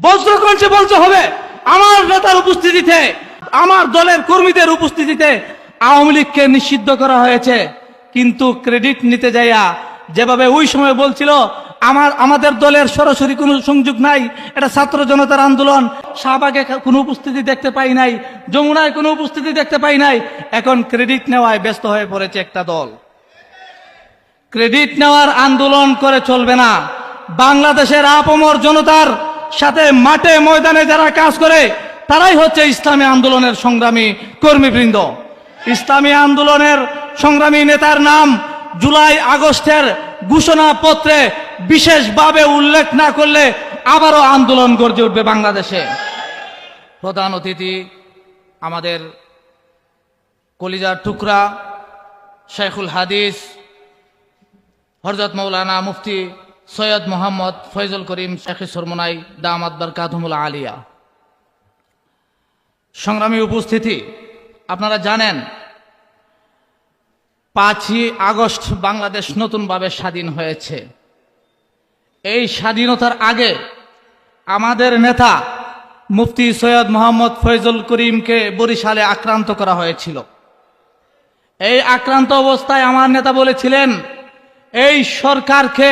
বজ্রকণ্ঠে বলতে হবে, আমার নেতার উপস্থিতিতে, আমার দলের কর্মীদের উপস্থিতিতে আওয়ামী লীগকে নিষিদ্ধ করা হয়েছে। কিন্তু ক্রেডিট নিতে যাইয়া যেভাবে ওই সময় বলছিল আমাদের দলের সরাসরি কোনো সংযোগ নাই, এটা ছাত্র জনতার আন্দোলন, শাহবাগে কোনো উপস্থিতি দেখতে পাই নাই, যমুনায় কোনো উপস্থিতি দেখতে পাই নাই, এখন ক্রেডিট নেওয়ায় ব্যস্ত হয়ে পড়েছে একটা দল। ক্রেডিট নেওয়ার আন্দোলন করে চলবে না। বাংলাদেশের আপামর জনতার সাথে মাঠে ময়দানে যারা কাজ করে তারাই হচ্ছে ইসলামী আন্দোলনের সংগ্রামী কর্মীবৃন্দ। ইসলামী আন্দোলনের সংগ্রামী নেতার নাম জুলাই আগস্টের ঘোষণাপত্রে বিশেষভাবে উল্লেখ না করলে আবারও আন্দোলন গর্জে উঠবে বাংলাদেশে। প্রধান অতিথি আমাদের কলিজার টুকরা শেখুল হাদিস হযরত মাওলানা মুফতি সৈয়দ মোহাম্মদ ফয়জুল করিম শেখ সরমনাই দামাত বরকাতুহুল আলিয়া। সংগ্রামী উপস্থিতি, আপনারা জানেন 5ই আগস্ট বাংলাদেশ নতুনভাবে স্বাধীন হয়েছে। এই স্বাধীনতার আগে আমাদের নেতা মুফতি সৈয়দ মোহাম্মদ ফয়জুল করিমকে বরিশালে আক্রান্ত করা হয়েছিল। এই আক্রান্ত অবস্থায় আমার নেতা বলেছিলেন, এই সরকারকে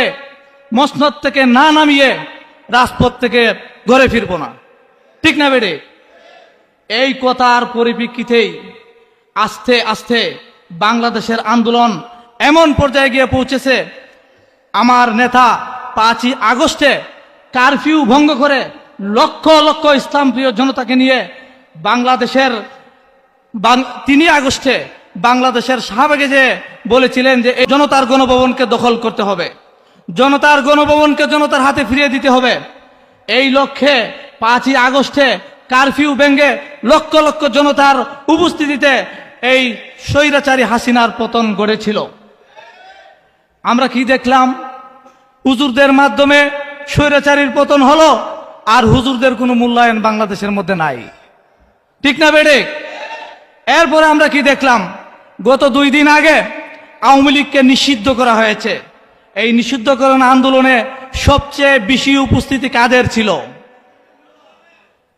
মসনদ থেকে না নামিয়ে রাজপথ থেকে ঘরে ফিরব না। ঠিক না বেড়ে? এই কথার পরিপ্রেক্ষিতেই আস্তে আস্তে বাংলাদেশের আন্দোলন এমন পর্যায়ে গিয়ে পৌঁছেছে, আমার নেতা 5ই আগস্টে কারফিউ ভঙ্গ করে লক্ষ লক্ষ ইসলামপ্রিয় জনতাকে নিয়ে বাংলাদেশের 3 আগস্টে বাংলাদেশের শাহবাগে যে বলেছিলেন যে এই জনতার গণভবনকে দখল করতে হবে, জনতার গণভবনকে জনতার হাতে ফিরিয়ে দিতে হবে। এই লক্ষ্যে 5ই আগস্টে কারফিউ ভেঙে লক্ষ লক্ষ জনতার উপস্থিতিতে এই স্বৈরাচারী হাসিনার পতন ঘটেছিল। আমরা কি দেখলাম? হুজুরদের মাধ্যমে স্বৈরাচারীর পতন হলো, আর হুজুরদের কোনো মূল্যায়ন বাংলাদেশের মধ্যে নাই। ঠিক না বেড়ে? এরপরে আমরা কি দেখলাম? গত 2 দিন আগে আওয়ামী লীগকে নিষিদ্ধ করা হয়েছে। এই নিষিদ্ধকরণ আন্দোলনে সবচেয়ে বেশি উপস্থিতি কাদের ছিল?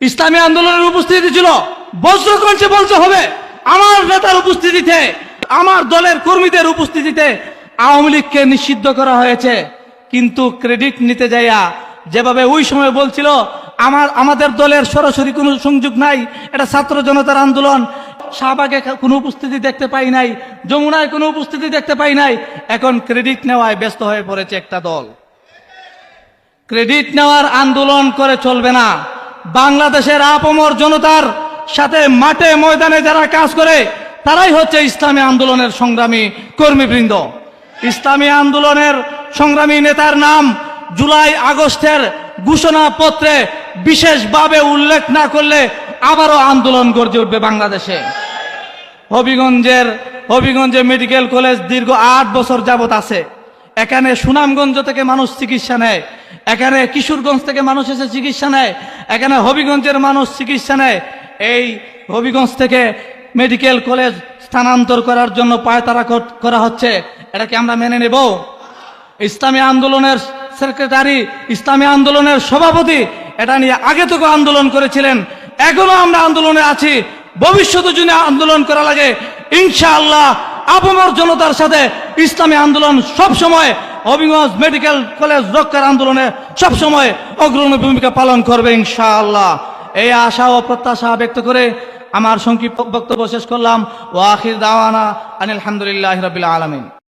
ইসলামী আন্দোলনের উপস্থিতি ছিল। বজ্রকণ্ঠে বলতে হবে, আমার নেতার উপস্থিতিতে, আমার দলের কর্মীদের উপস্থিতিতে আওয়ামী লীগকে নিষিদ্ধ করা হয়েছে। কিন্তু ক্রেডিট নিতে যাইয়া যেভাবে ওই সময় বলছিল আমাদের দলের সরাসরি কোনো সংযোগ নাই, এটা ছাত্র জনতার আন্দোলন, শাহবাগে কোনো উপস্থিতি দেখতে পাই নাই, যমুনায় কোনো উপস্থিতি দেখতে পাই নাই, এখন ক্রেডিট নেওয়ায় ব্যস্ত হয়ে পড়েছে একটা দল। ক্রেডিট নেওয়ার আন্দোলন করে চলবে না। বাংলাদেশের আপামর জনতার সাথে মাঠে ময়দানে যারা কাজ করে তারাই হচ্ছে ইসলামী আন্দোলনের সংগ্রামী কর্মীবৃন্দ। ইসলামী আন্দোলনের সংগ্রামী নেতার নাম জুলাই আগস্টের ঘোষণাপত্রে বিশেষভাবে উল্লেখ না করলে আবারও আন্দোলন গর্জে উঠবে বাংলাদেশে। হবিগঞ্জে মেডিকেল কলেজ দীর্ঘ 8 বছর যাবত আছে। এখানে সুনামগঞ্জ থেকে মানুষ চিকিৎসা নেয়, এখানে কিশোরগঞ্জ থেকে মানুষ এসে চিকিৎসা নেয়, এখানে হবিগঞ্জের মানুষ চিকিৎসা নেয়। এই হবিগঞ্জ থেকে মেডিকেল কলেজ স্থানান্তর করার জন্য পায়তারা করা হচ্ছে, এটাকে আমরা মেনে নেব? ইসলামী আন্দোলনের সেক্রেটারি, ইসলামী আন্দোলনের সভাপতি এটা নিয়ে আগে থেকে আন্দোলন করেছিলেন। এখনো আমরা আন্দোলনে আছি, ভবিষ্যতে যদি আন্দোলন করা লাগে ইনশাআল্লাহ আপামর জনতার সাথে ইসলামী আন্দোলন সবসময় হবিগঞ্জ মেডিকেল কলেজ রক্ষার আন্দোলনে সবসময় অগ্রণী ভূমিকা পালন করবে ইনশাআল্লাহ। এই আশা ও প্রত্যাশা ব্যক্ত করে আমার সংক্ষিপ্ত বক্তব্য শেষ করলাম। ওয়া আখির দাওয়ানা আনিল হামদুলিল্লাহি রাব্বিল আলামিন।